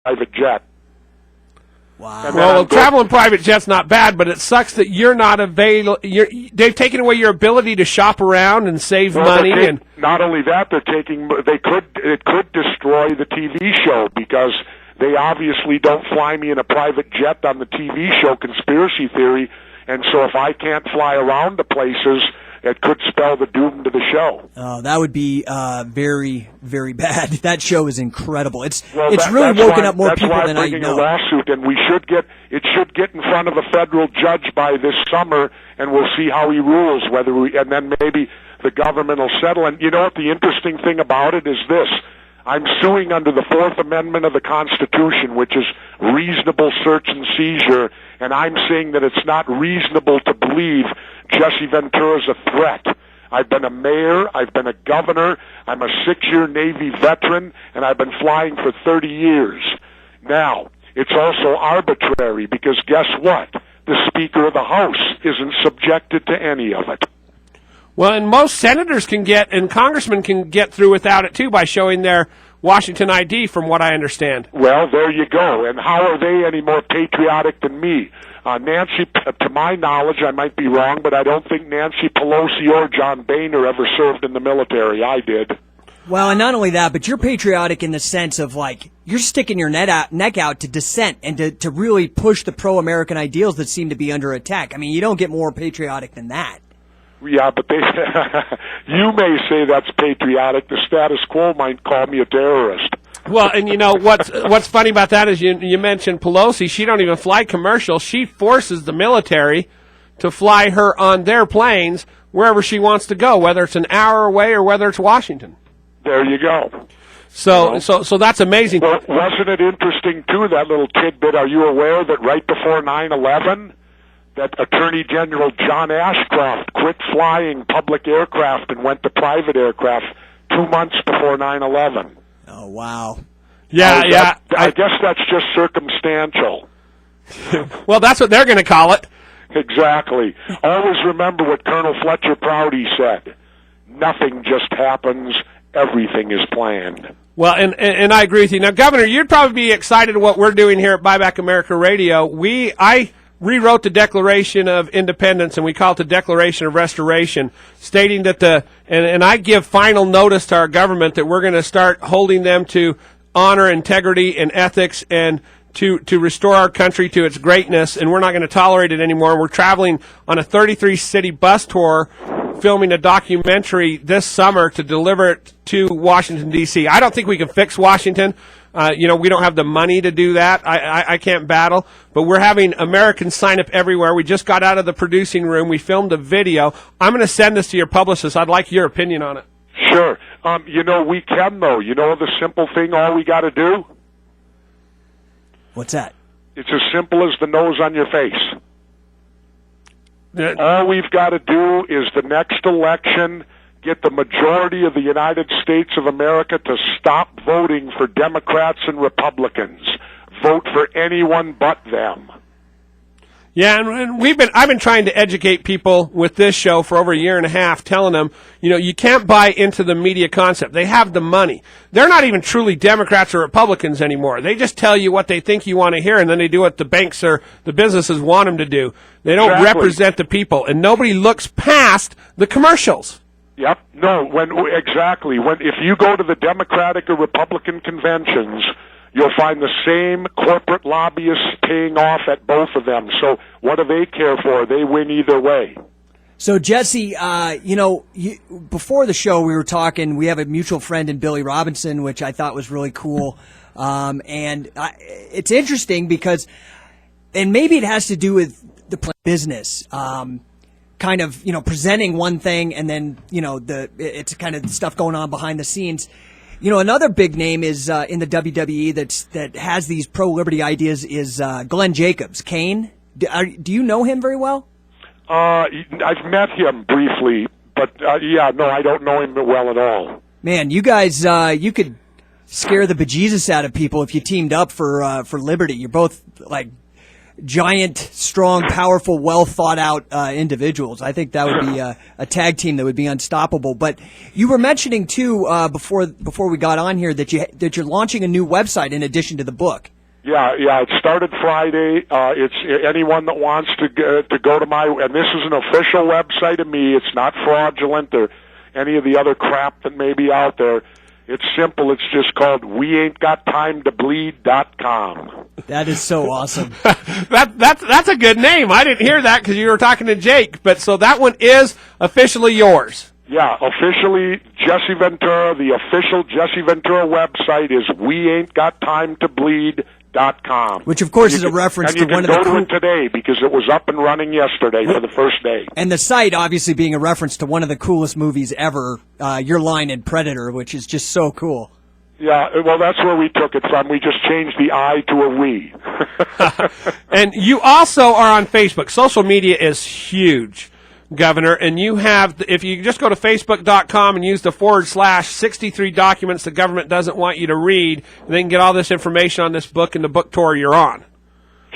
private jet. Wow. Well, traveling private jet's not bad, but it sucks that you're not available. They've taken away your ability to shop around and save money. And not only that, it could destroy the TV show, because they obviously don't fly me in a private jet on the TV show Conspiracy Theory, and so if I can't fly around to places, it could spell the doom to the show. Oh, that would be very, very bad. That show is incredible. It's really woken up more people than I know. That's why I'm bringing a lawsuit, and it should get in front of a federal judge by this summer, and we'll see how he rules. And then maybe the government will settle. And you know what? The interesting thing about it is this: I'm suing under the Fourth Amendment of the Constitution, which is reasonable search and seizure, and I'm saying that it's not reasonable to believe Jesse Ventura is a threat. I've been a mayor, I've been a governor, I'm a 6-year Navy veteran, and I've been flying for 30 years. Now, it's also arbitrary, because guess what? The Speaker of the House isn't subjected to any of it. Well, and most senators and congressmen can get through without it, too, by showing their Washington ID, from what I understand. Well, there you go. And how are they any more patriotic than me? Nancy, to my knowledge, I might be wrong, but I don't think Nancy Pelosi or John Boehner ever served in the military. I did. Well, and not only that, but you're patriotic in the sense of, like, you're sticking your neck out to dissent and to really push the pro-American ideals that seem to be under attack. I mean, you don't get more patriotic than that. Yeah, but you may say that's patriotic. The status quo might call me a terrorist. Well, and you know what's funny about that is you mentioned Pelosi. She don't even fly commercial. She forces the military to fly her on their planes wherever she wants to go, whether it's an hour away or whether it's Washington. There you go. So that's amazing. Well, wasn't it interesting too, that little tidbit? Are you aware that right before 9/11, that Attorney General John Ashcroft quit flying public aircraft and went to private aircraft 2 months before 9/11? Oh, wow. Yeah. I guess that's just circumstantial. Well, that's what they're going to call it. Exactly. Always remember what Colonel Fletcher Prouty said. Nothing just happens. Everything is planned. Well, and I agree with you. Now, Governor, you'd probably be excited at what we're doing here at Buyback America Radio. I rewrote the Declaration of Independence, and we call it the Declaration of Restoration, stating that and I give final notice to our government that we're going to start holding them to honor, integrity, and ethics, and to restore our country to its greatness, and we're not going to tolerate it anymore. We're traveling on a 33-city bus tour, filming a documentary this summer to deliver it to Washington, D.C. I don't think we can fix Washington. We don't have the money to do that. I can't battle. But we're having Americans sign up everywhere. We just got out of the producing room. We filmed a video. I'm going to send this to your publicist. I'd like your opinion on it. Sure. We can, though. You know the simple thing, all we got to do? What's that? It's as simple as the nose on your face. All we've got to do is the next election get the majority of the United States of America to stop voting for Democrats and Republicans. Vote for anyone but them. Yeah, and I've been trying to educate people with this show for over a year and a half, telling them, you can't buy into the media concept. They have the money. They're not even truly Democrats or Republicans anymore. They just tell you what they think you want to hear, and then they do what the banks or the businesses want them to do. They don't represent the people, and nobody looks past the commercials. Yep. No, exactly. If you go to the Democratic or Republican conventions, you'll find the same corporate lobbyists paying off at both of them. So what do they care for? They win either way. So, Jesse, before the show we were talking, we have a mutual friend in Billy Robinson, which I thought was really cool. It's interesting because, and maybe it has to do with the business, kind of, presenting one thing and then, it's kind of stuff going on behind the scenes. Another big name is in the WWE that has these pro-liberty ideas is Glenn Jacobs. Kane, do you know him very well? I've met him briefly, but I don't know him well at all. Man, you guys, you could scare the bejesus out of people if you teamed up for liberty. You're both like giant, strong, powerful, well thought out individuals. I think that would be a tag team that would be unstoppable. But you were mentioning too before we got on here that you're launching a new website in addition to the book. Yeah. It started Friday. It's anyone that wants to go to my, and this is an official website of me. It's not fraudulent or any of the other crap that may be out there. It's simple. It's just called weaintgottimetobleed.com. That is so awesome. That's a good name. I didn't hear that because you were talking to Jake, but so that one is officially yours. Yeah, officially Jesse Ventura. The official Jesse Ventura website is weaintgottimetobleed.com. Which, of course, is a reference to one of the... And you can go to it today because it was up and running yesterday for the first day. And the site, obviously, being a reference to one of the coolest movies ever, your line in Predator, which is just so cool. Yeah, well, that's where we took it from. We just changed the I to a we. And you also are on Facebook. Social media is huge, Governor, and you have, if you just go to facebook.com and use the /63 documents the government doesn't want you to read, they can get all this information on this book and the book tour you're on.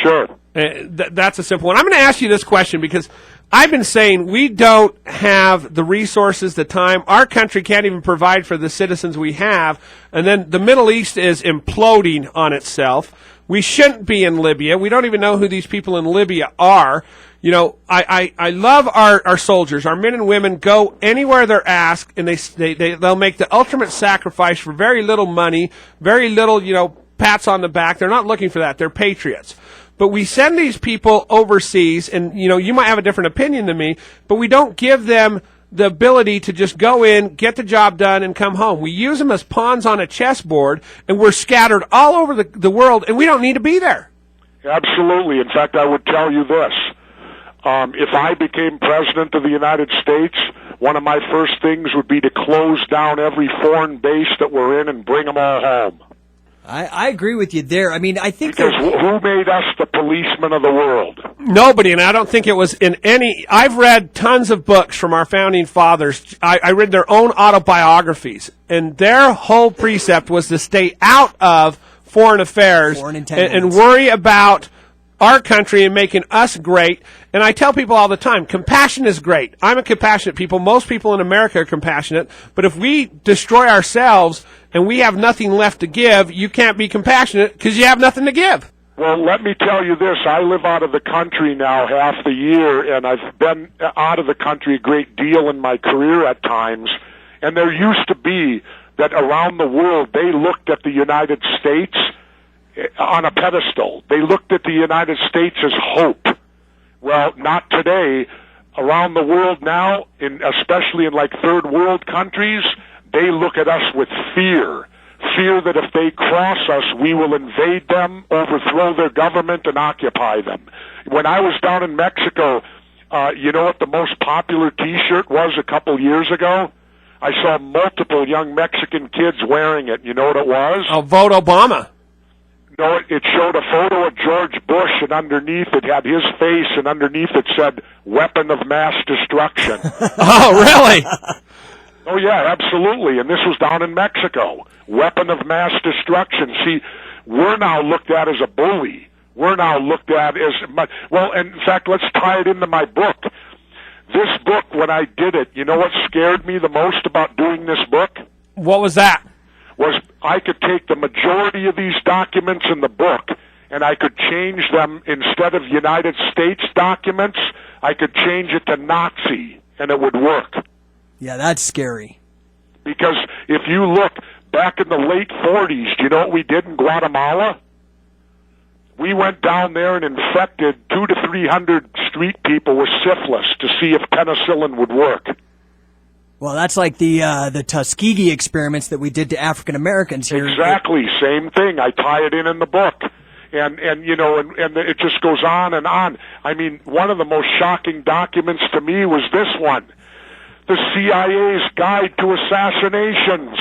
Sure. That's a simple one. I'm going to ask you this question because I've been saying we don't have the resources, the time. Our country can't even provide for the citizens we have, and then the Middle East is imploding on itself. We shouldn't be in Libya. We don't even know who these people in Libya are. You know, I love our soldiers. Our men and women go anywhere they're asked, and they'll make the ultimate sacrifice for very little money, very little, pats on the back. They're not looking for that. They're patriots. But we send these people overseas, and, you might have a different opinion than me, but we don't give them the ability to just go in, get the job done, and come home. We use them as pawns on a chessboard, and we're scattered all over the world, and we don't need to be there. Absolutely. In fact, I would tell you this. If I became president of the United States, one of my first things would be to close down every foreign base that we're in and bring them all home. I agree with you there. I mean, I think because who made us the policemen of the world? Nobody, and I don't think it was in any... I've read tons of books from our founding fathers. I read their own autobiographies, and their whole precept was to stay out of foreign affairs and worry about our country and making us great. And I tell people all the time, compassion is great. I'm a compassionate people. Most people in America are compassionate. But if we destroy ourselves and we have nothing left to give, you can't be compassionate because you have nothing to give. Well, let me tell you this. I live out of the country now half the year, and I've been out of the country a great deal in my career at times. And there used to be that around the world they looked at the United States on a pedestal. They looked at the United States as hope. Well, not today. Around the world now, especially in like third world countries, they look at us with fear. Fear that if they cross us, we will invade them, overthrow their government, and occupy them. When I was down in Mexico, you know what the most popular T-shirt was a couple years ago? I saw multiple young Mexican kids wearing it. You know what it was? Oh, vote Obama. No, it showed a photo of George Bush, and underneath it had his face, and underneath it said, "Weapon of Mass Destruction." Oh, really? Oh, yeah, absolutely. And this was down in Mexico. Weapon of mass destruction. See, we're now looked at as a bully. We're now looked at as... Well, and in fact, let's tie it into my book. This book, when I did it, you know what scared me the most about doing this book? What was that? Was I could take the majority of these documents in the book and I could change them. Instead of United States documents, I could change it to Nazi, and it would work. Yeah, that's scary. Because if you look back in the late 40s, do you know what we did in Guatemala? We went down there and infected 200 to 300 street people with syphilis to see if penicillin would work. Well, that's like the Tuskegee experiments that we did to African Americans here. Exactly, same thing. I tie it in the book. And you know, and it just goes on and on. I mean, one of the most shocking documents to me was this one. The CIA's Guide to Assassinations.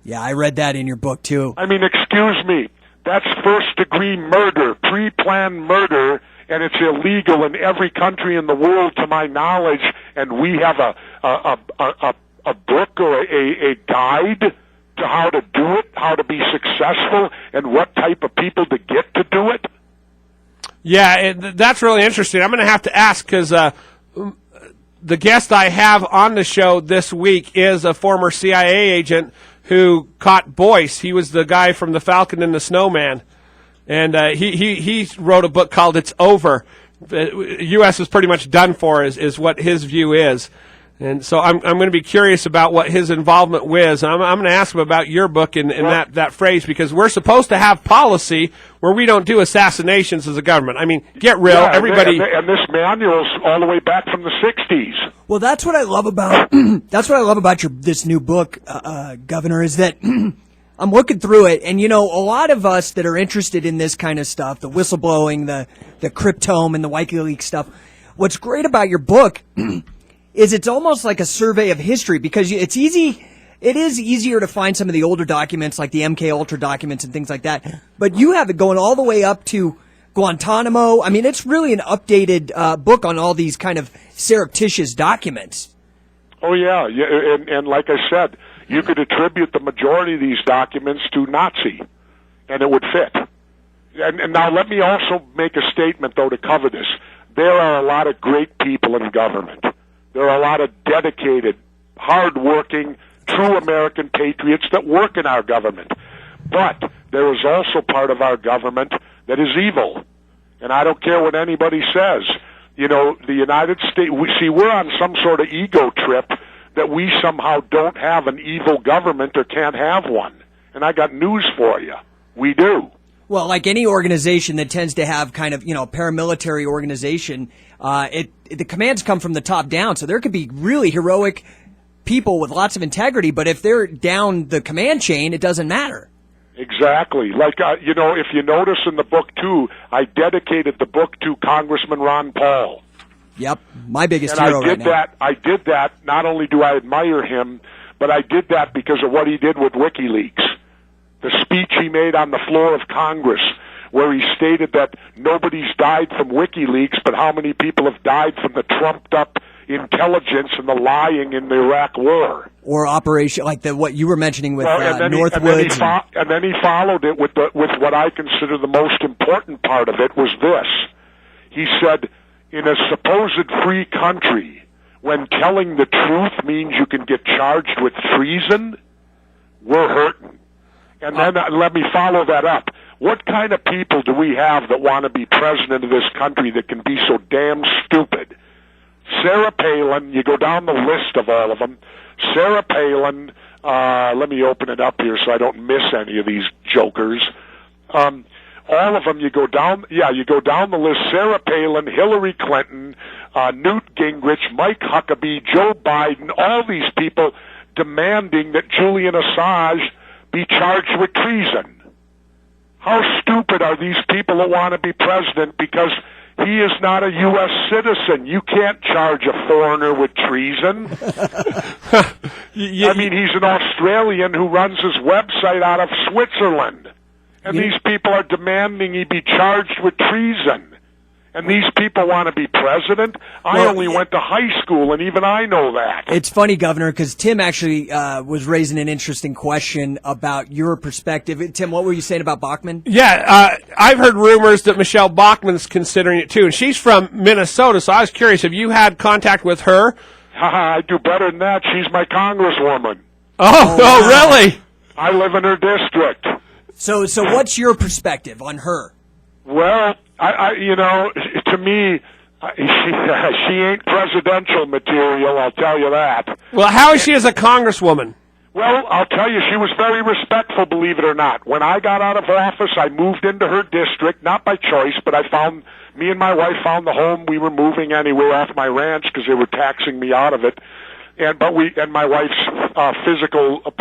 Yeah, I read that in your book, too. I mean, excuse me. That's first-degree murder, pre-planned murder, and it's illegal in every country in the world, to my knowledge. And we have a book or a guide to how to do it, how to be successful, and what type of people to get to do it. Yeah, that's really interesting. I'm going to have to ask because the guest I have on the show this week is a former CIA agent who caught Boyce. He was the guy from The Falcon and the Snowman. And he wrote a book called "It's Over." The U.S. is pretty much done for, is what his view is. And so I'm going to be curious about what his involvement was. And I'm going to ask him about your book in that phrase, because we're supposed to have policy where we don't do assassinations as a government. I mean, get real, everybody. And this manual's all the way back from the 60s. Well, that's what I love about this new book, Governor, is that I'm looking through it, and a lot of us that are interested in this kind of stuff, the whistleblowing, the cryptome, and the WikiLeaks stuff. What's great about your book is it's almost like a survey of history, because it is easier to find some of the older documents like the MK Ultra documents and things like that. But you have it going all the way up to Guantanamo. I mean, it's really an updated book on all these kind of surreptitious documents. Oh, yeah. And like I said, you could attribute the majority of these documents to Nazi, and it would fit. And now let me also make a statement, though, to cover this. There are a lot of great people in government. There are a lot of dedicated, hard-working, true American patriots that work in our government. But there is also part of our government that is evil. And I don't care what anybody says. The United States, we're on some sort of ego trip that we somehow don't have an evil government or can't have one. And I got news for you. We do. Well, like any organization that tends to have kind of, paramilitary organization, the commands come from the top down. So there could be really heroic people with lots of integrity, but if they're down the command chain, it doesn't matter. Exactly. Like, if you notice in the book, too, I dedicated the book to Congressman Ron Paul. Yep, my biggest hero right now. I did that, not only do I admire him, but I did that because of what he did with WikiLeaks. The speech he made on the floor of Congress, where he stated that nobody's died from WikiLeaks, but how many people have died from the trumped-up intelligence and the lying in the Iraq War. Or Operation, like what you were mentioning with Northwoods. And then he followed it with what I consider the most important part of it was this. He said, in a supposed free country, when telling the truth means you can get charged with treason, we're hurting. And then let me follow that up. What kind of people do we have that want to be president of this country that can be so damn stupid? Sarah Palin, you go down the list of all of them. Sarah Palin, let me open it up here so I don't miss any of these jokers. All of them, you go down the list. Sarah Palin, Hillary Clinton, Newt Gingrich, Mike Huckabee, Joe Biden, all these people demanding that Julian Assange be charged with treason. How stupid are these people that want to be president because he is not a U.S. citizen? You can't charge a foreigner with treason. I mean, he's an Australian who runs his website out of Switzerland. And these people are demanding he be charged with treason. And these people want to be president? I only went to high school, and even I know that. It's funny, Governor, because Tim actually was raising an interesting question about your perspective. Tim, what were you saying about Bachmann? Yeah, I've heard rumors that Michelle Bachmann's considering it, too. And she's from Minnesota, so I was curious. Have you had contact with her? I do better than that. She's my congresswoman. Oh, really? I live in her district. So what's your perspective on her? Well, to me, she ain't presidential material, I'll tell you that. Well, how is she as a congresswoman? Well, I'll tell you, she was very respectful, believe it or not. When I got out of office, I moved into her district, not by choice, but me and my wife found the home. We were moving anyway off my ranch because they were taxing me out of it. And my wife's physical